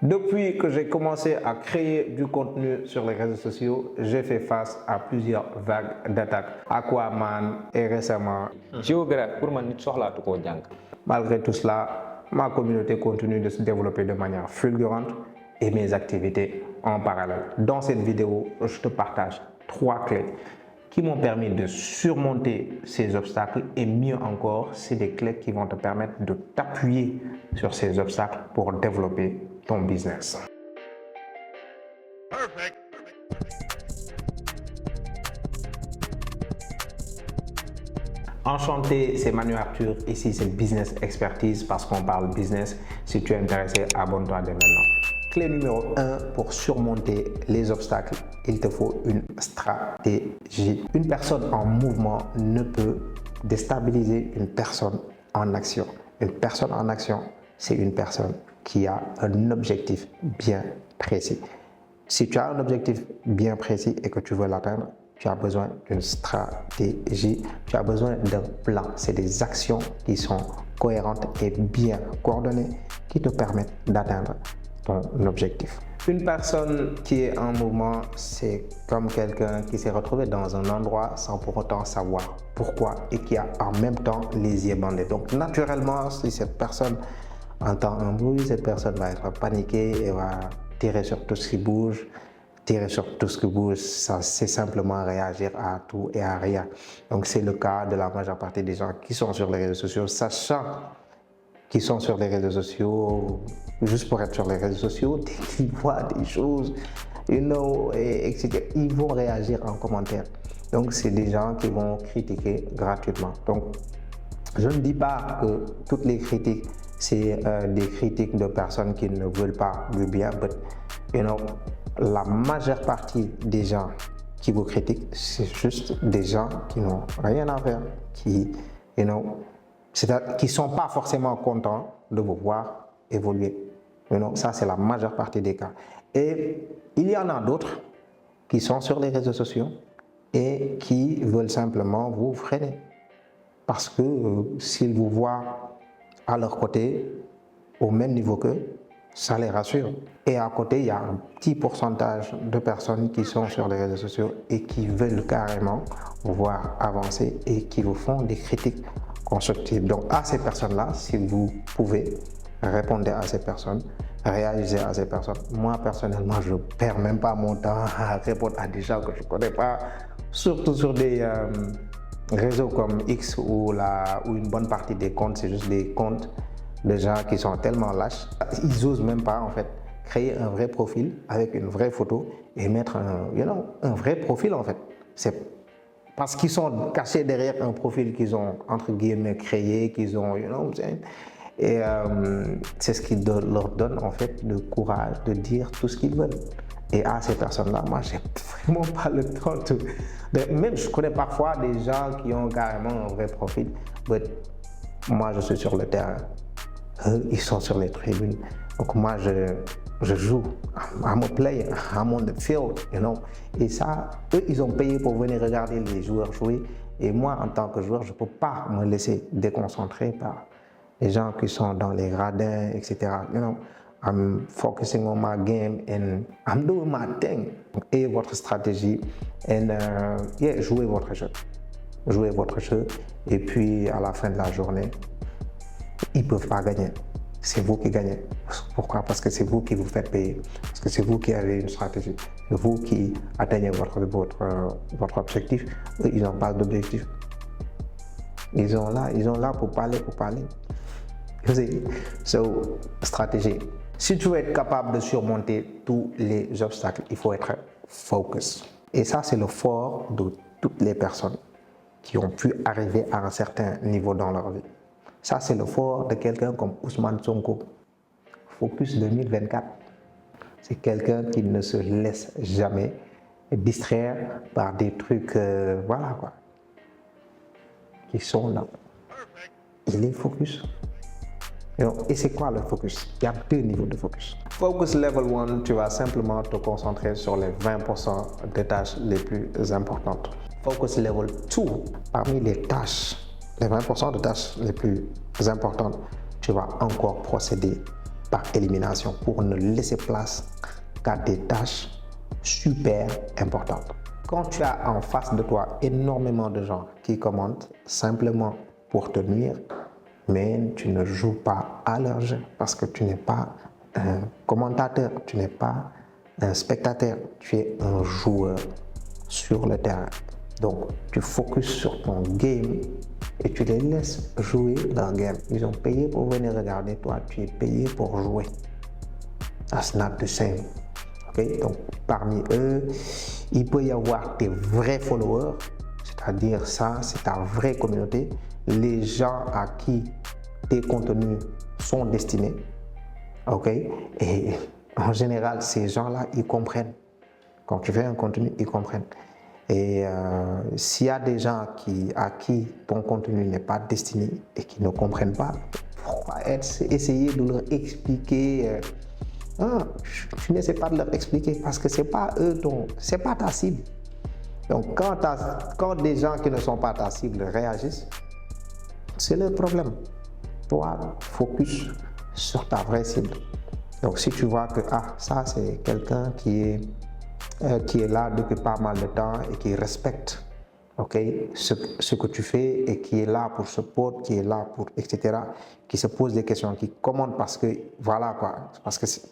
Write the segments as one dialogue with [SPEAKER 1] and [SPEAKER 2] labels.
[SPEAKER 1] Depuis que j'ai commencé à créer du contenu sur les réseaux sociaux, j'ai fait face à plusieurs vagues d'attaques. Aquaman et récemment
[SPEAKER 2] géographe pour man nit soxlaatu koo jàng.
[SPEAKER 1] Malgré tout cela, ma communauté continue de se développer de manière fulgurante et mes activités en parallèle. Dans cette vidéo, je te partage 3 clés qui m'ont permis de surmonter ces obstacles et mieux encore, c'est des clés qui vont te permettre de t'appuyer sur ces obstacles pour développer ton business. Perfect. Enchanté, c'est Manu Arthur. Ici, c'est Business Expertise parce qu'on parle business. Si tu es intéressé, abonne-toi dès maintenant. Clé numéro 1 pour surmonter les obstacles, il te faut une stratégie. Une personne en mouvement ne peut déstabiliser une personne en action. Une personne en action, c'est une personne qui a un objectif bien précis. Si tu as un objectif bien précis et que tu veux l'atteindre, tu as besoin d'une stratégie, tu as besoin d'un plan. C'est des actions qui sont cohérentes et bien coordonnées qui te permettent d'atteindre ton objectif. Une personne qui est en mouvement, c'est comme quelqu'un qui s'est retrouvé dans un endroit sans pour autant savoir pourquoi et qui a en même temps les yeux bandés. Donc naturellement, si cette personne entend un bruit, cette personne va être paniquée et va tirer sur tout ce qui bouge. Tirer sur tout ce qui bouge, ça c'est simplement réagir à tout et à rien. Donc c'est le cas de la majeure partie des gens qui sont sur les réseaux sociaux, sachant qu'ils sont sur les réseaux sociaux, juste pour être sur les réseaux sociaux, dès qu'ils voient des choses, etc., ils vont réagir en commentaire. Donc c'est des gens qui vont critiquer gratuitement. Donc je ne dis pas que toutes les critiques, c'est des critiques de personnes qui ne veulent pas le bien, mais la majeure partie des gens qui vous critiquent, c'est juste des gens qui n'ont rien à faire, qui ne sont pas forcément contents de vous voir évoluer. Ça, c'est la majeure partie des cas. Et il y en a d'autres qui sont sur les réseaux sociaux et qui veulent simplement vous freiner. Parce que s'ils vous voient à leur côté, au même niveau qu'eux, ça les rassure. Et à côté, il y a un petit pourcentage de personnes qui sont sur les réseaux sociaux et qui veulent carrément vous voir avancer et qui vous font des critiques constructives. Donc à ces personnes-là, si vous pouvez, répondre à ces personnes, réagissez à ces personnes. Moi, personnellement, je ne perds même pas mon temps à répondre à des gens que je ne connais pas, surtout sur des réseaux comme X où une bonne partie des comptes, c'est juste des comptes de gens qui sont tellement lâches, ils n'osent même pas en fait créer un vrai profil avec une vraie photo et mettre un vrai profil en fait. C'est parce qu'ils sont cachés derrière un profil qu'ils ont entre guillemets créé, qu'ils ont, et c'est ce qui leur donne en fait le courage de dire tout ce qu'ils veulent. Et à ces personnes-là, moi, j'ai vraiment pas le temps même je connais parfois des gens qui ont carrément un vrai profil, mais moi, je suis sur le terrain. Eux, ils sont sur les tribunes. Donc moi, je joue. I'm a player. I'm on the field, Et ça, eux, ils ont payé pour venir regarder les joueurs jouer. Et moi, en tant que joueur, je ne peux pas me laisser déconcentrer par les gens qui sont dans les radins, etc. I'm focusing on my game and I'm doing my thing. Et votre stratégie, jouez votre jeu. Jouez votre jeu. Et puis, à la fin de la journée, ils ne peuvent pas gagner. C'est vous qui gagnez. Pourquoi? Parce que c'est vous qui vous faites payer. Parce que c'est vous qui avez une stratégie. C'est vous qui atteignez votre objectif. Eux, ils n'ont pas d'objectif. Ils sont là pour parler. You see? So, stratégie. Si tu veux être capable de surmonter tous les obstacles, il faut être focus. Et ça, c'est le fort de toutes les personnes qui ont pu arriver à un certain niveau dans leur vie. Ça, c'est le fort de quelqu'un comme Ousmane Sonko. Focus 2024. C'est quelqu'un qui ne se laisse jamais distraire par des trucs, qui sont là. Il est focus. Et c'est quoi le focus? Il y a 2 niveaux de focus. Focus level 1, tu vas simplement te concentrer sur les 20% des tâches les plus importantes. Focus level 2, parmi les 20% de tâches les plus importantes, tu vas encore procéder par élimination pour ne laisser place qu'à des tâches super importantes. Quand tu as en face de toi énormément de gens qui commentent simplement pour te nuire, mais tu ne joues pas à leur jeu parce que tu n'es pas un commentateur, tu n'es pas un spectateur, tu es un joueur sur le terrain. Donc, tu focuses sur ton game et tu les laisses jouer leur game. Ils ont payé pour venir regarder, toi, tu es payé pour jouer. That's not the same. Okay? Donc, parmi eux, il peut y avoir tes vrais followers, c'est-à-dire ça, c'est ta vraie communauté, les gens à qui tes contenus sont destinés. Ok? Et en général, ces gens-là, ils comprennent. Quand tu fais un contenu, ils comprennent. Et s'il y a des gens à qui ton contenu n'est pas destiné et qui ne comprennent pas, pourquoi essayer de leur expliquer tu n'essaies pas de leur expliquer parce que c'est pas eux c'est pas ta cible. Donc quand des gens qui ne sont pas ta cible réagissent, c'est leur problème. Toi, focus sur ta vraie cible. Donc si tu vois que ça c'est quelqu'un qui est là depuis pas mal de temps et qui respecte ce que tu fais et qui est là pour support, qui est là pour etc., qui se pose des questions, qui commande parce que voilà quoi, parce que c'est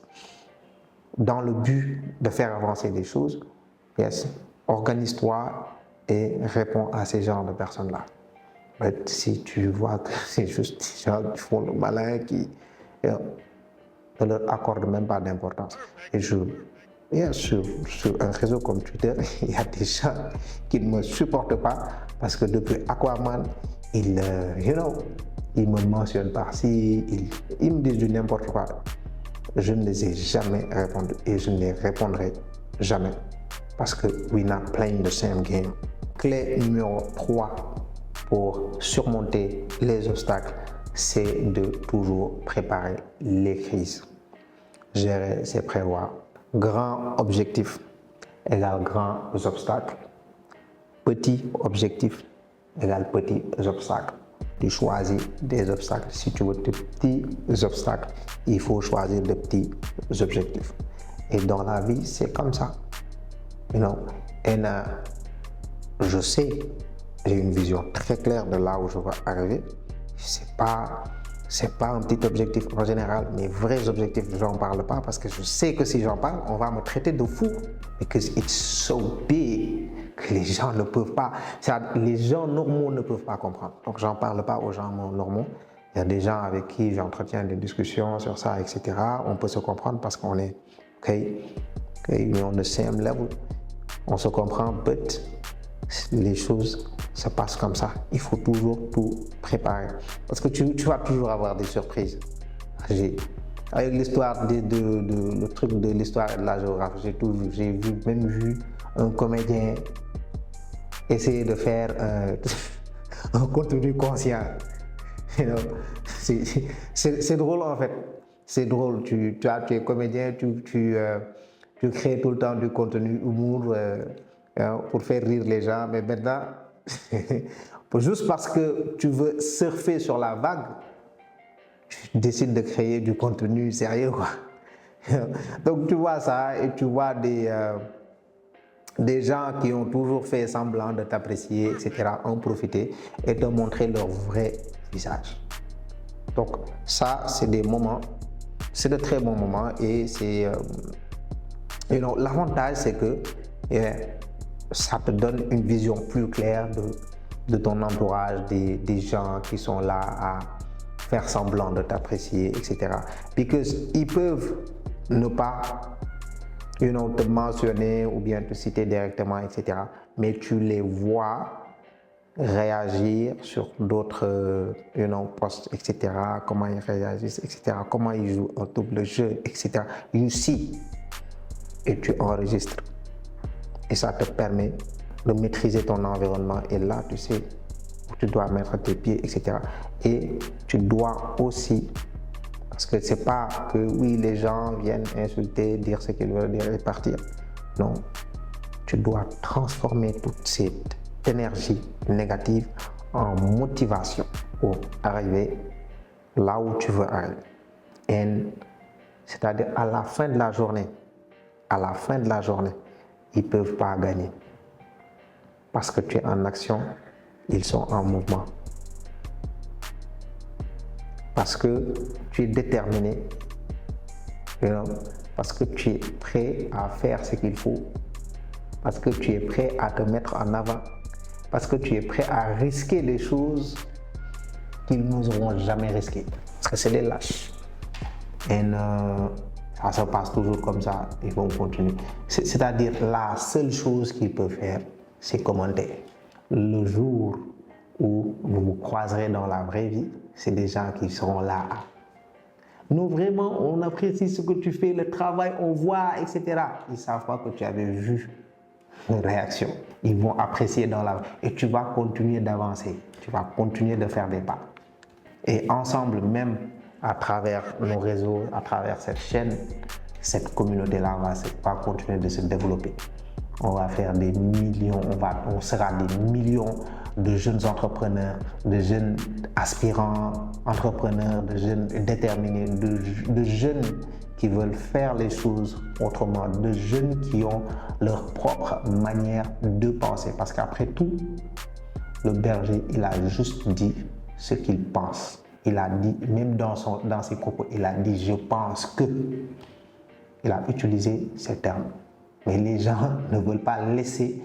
[SPEAKER 1] dans le but de faire avancer les choses, yes, organise-toi et réponds à ces genres de personnes-là. Mais si tu vois que c'est juste des gens qui font le malin, qui ne leur accordent même pas d'importance. Et sur un réseau comme Twitter, il y a des gens qui ne me supportent pas parce que depuis Aquaman, ils me mentionnent par-ci, ils me disent du n'importe quoi. Je ne les ai jamais répondu et je ne les répondrai jamais parce que we're not playing the same game. Clé numéro 3 pour surmonter les obstacles, c'est de toujours préparer les crises. Gérer, c'est prévoir. Grand objectif égale grands obstacles. Petit objectif égale petits obstacles. Tu choisis des obstacles. Si tu veux de petits obstacles, il faut choisir de petits objectifs. Et dans la vie, c'est comme ça. Et je sais, j'ai une vision très claire de là où je veux arriver. C'est pas un petit objectif en général. Mes vrais objectifs, je n'en parle pas parce que je sais que si j'en parle, on va me traiter de fou. Because it's so big que les gens ne peuvent pas, les gens normaux ne peuvent pas comprendre. Donc, j'en parle pas aux gens normaux. Il y a des gens avec qui j'entretiens des discussions sur ça, etc. On peut se comprendre parce qu'on est, on the same level. On se comprend, but les choses se passent comme ça. Il faut toujours tout préparer. Parce que tu vas toujours avoir des surprises. Avec l'histoire le truc de l'histoire et de la géographie, j'ai même vu un comédien essayer de faire un contenu conscient. C'est drôle en fait. C'est drôle. Tu es comédien, tu crées tout le temps du contenu humour pour faire rire les gens, mais maintenant, juste parce que tu veux surfer sur la vague, tu décides de créer du contenu sérieux, quoi. Donc tu vois ça et tu vois des gens qui ont toujours fait semblant de t'apprécier, etc., en profiter et te montrer leur vrai visage. Donc ça, c'est des moments, c'est de très bons moments et c'est, l'avantage c'est que ça te donne une vision plus claire de ton entourage, des gens qui sont là à faire semblant de t'apprécier, etc. Parce qu'ils peuvent ne pas te mentionner ou bien te citer directement, etc. Mais tu les vois réagir sur d'autres posts, etc. Comment ils réagissent, etc. Comment ils jouent un double jeu, etc. You see. Et tu enregistres. Et ça te permet de maîtriser ton environnement. Et là, tu sais où tu dois mettre tes pieds, etc. Et tu dois aussi, parce que c'est pas que oui, les gens viennent insulter, dire ce qu'ils veulent dire et partir. Non, tu dois transformer toute cette énergie négative en motivation pour arriver là où tu veux arriver. And C'est-à-dire à la fin de la journée, ils ne peuvent pas gagner. Parce que tu es en action, ils sont en mouvement. Parce que tu es déterminé, parce que tu es prêt à faire ce qu'il faut, parce que tu es prêt à te mettre en avant, parce que tu es prêt à risquer des choses qu'ils n'oseront jamais risquer. Parce que c'est des lâches. Et ça se passe toujours comme ça, ils vont continuer. C'est-à-dire la seule chose qu'ils peuvent faire, c'est commenter. Le jour où vous vous croiserez dans la vraie vie, c'est des gens qui seront là. Nous vraiment, on apprécie ce que tu fais, le travail, on voit, etc. Ils ne savent pas que tu avais vu une réaction. Ils vont apprécier dans la... Et tu vas continuer d'avancer. Tu vas continuer de faire des pas. Et ensemble, même à travers nos réseaux, à travers cette chaîne, cette communauté-là va continuer de se développer. On va faire des millions, on sera des millions de jeunes entrepreneurs, de jeunes aspirants entrepreneurs, de jeunes déterminés, de jeunes qui veulent faire les choses autrement, de jeunes qui ont leur propre manière de penser. Parce qu'après tout, le berger, il a juste dit ce qu'il pense. Il a dit, même dans ses propos, il a dit « je pense que ». Il a utilisé ces termes. Mais les gens ne veulent pas laisser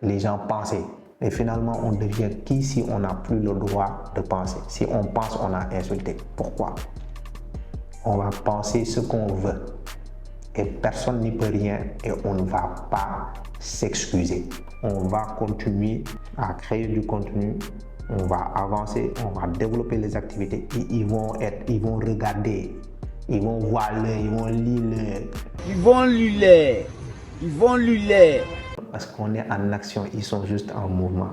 [SPEAKER 1] les gens penser. Et finalement, on devient qui si on n'a plus le droit de penser? Si on pense, on a insulté. Pourquoi? On va penser ce qu'on veut. Et personne n'y peut rien et on ne va pas s'excuser. On va continuer à créer du contenu. On va avancer, on va développer les activités. Et ils vont regarder. Ils vont voir l'heure, ils vont lire l'heure. Ils vont lire. Parce qu'on est en action, ils sont juste en mouvement.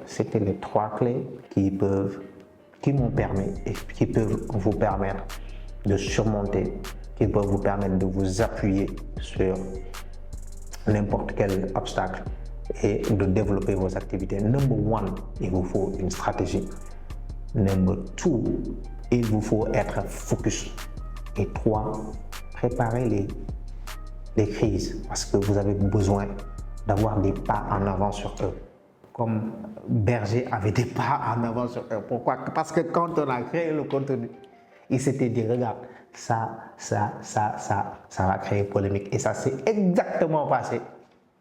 [SPEAKER 1] C'était les 3 clés qui m'ont permis et qui peuvent vous permettre de surmonter, qui peuvent vous permettre de vous appuyer sur n'importe quel obstacle et de développer vos activités. Number 1, il vous faut une stratégie. Number 2, il vous faut être focus. Et 3, préparer les crises parce que vous avez besoin d'avoir des pas en avant sur eux. Comme Berger avait des pas en avant sur eux. Pourquoi? Parce que quand on a créé le contenu, il s'était dit, regarde, ça va créer polémique. Et ça s'est exactement passé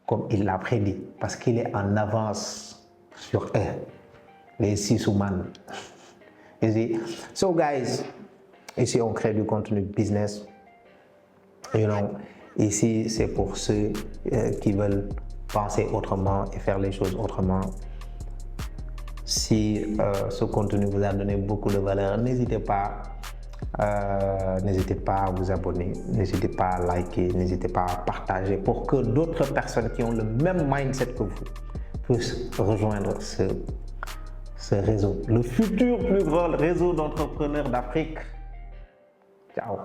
[SPEAKER 1] comme il l'a prédit. Parce qu'il est en avance sur eux. Les Sisouman. So guys, ici on crée du contenu business. Ici c'est pour ceux qui veulent penser autrement et faire les choses autrement. Si ce contenu vous a donné beaucoup de valeur, n'hésitez pas à vous abonner, n'hésitez pas à liker, n'hésitez pas à partager pour que d'autres personnes qui ont le même mindset que vous puissent rejoindre ce réseau, le futur plus grand réseau d'entrepreneurs d'Afrique. Ciao.